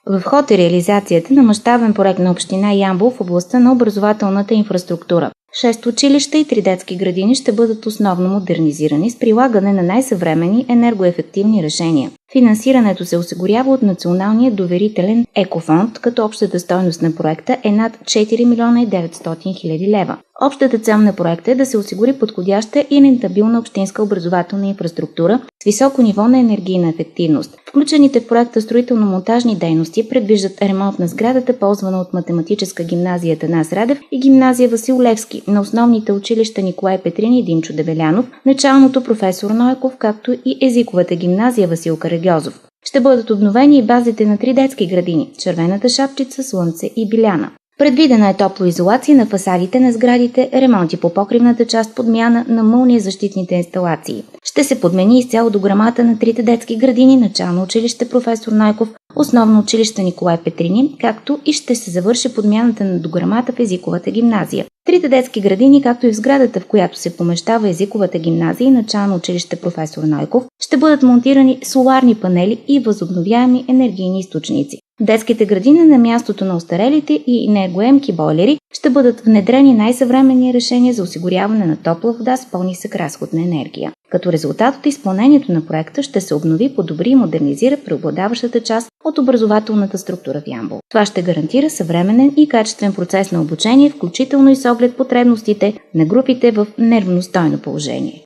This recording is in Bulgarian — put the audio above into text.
В ход е реализацията на мащабен проект на община Ямбол в областта на образователната инфраструктура. 6 училища и 3 детски градини ще бъдат основно модернизирани с прилагане на най-съвременни енергоефективни решения. Финансирането се осигурява от Националния доверителен екофонд, като общата стойност на проекта е над 4 милиона и 900 хиляди лева. Общата цел на проекта е да се осигури подходяща и рентабилна общинска образователна инфраструктура с високо ниво на енергийна ефективност. Включените в проекта строително-монтажни дейности предвиждат ремонт на сградата, ползвана от Математическа гимназия Атанас Радев и гимназия Васил Левски, на основните училища Николай Петрин и Димчо Дебелянов, началното професор Нойков, както и езиковата гимназия Васил Карагьозов. Ще бъдат обновени и базите на 3 детски градини – Червената шапчица, Слънце и Биляна. Предвидена е топлоизолация на фасадите на сградите, ремонти по покривната част, подмяна на мълниезащитните инсталации. Ще се подмени изцяло дограмата на 3 детски градини, начално училище професор Нойков, основно училище Николай Петрини, както и ще се завърши подмяната на дограмата в езиковата гимназия. 3 детски градини, както и в сградата, в която се помещава езиковата гимназия и начално училище професор Нойков, ще бъдат монтирани соларни панели и възобновяеми енергийни източници. В детските градини на мястото на остарелите и енергоемки бойлери ще бъдат внедрени най-съвременни решения за осигуряване на топла вода с по-нисък разход на енергия. Като резултат от изпълнението на проекта ще се обнови, подобри и модернизира преобладаващата част от образователната структура в Ямбол. Това ще гарантира съвременен и качествен процес на обучение, включително и с оглед потребностите на групите в неравностойно положение.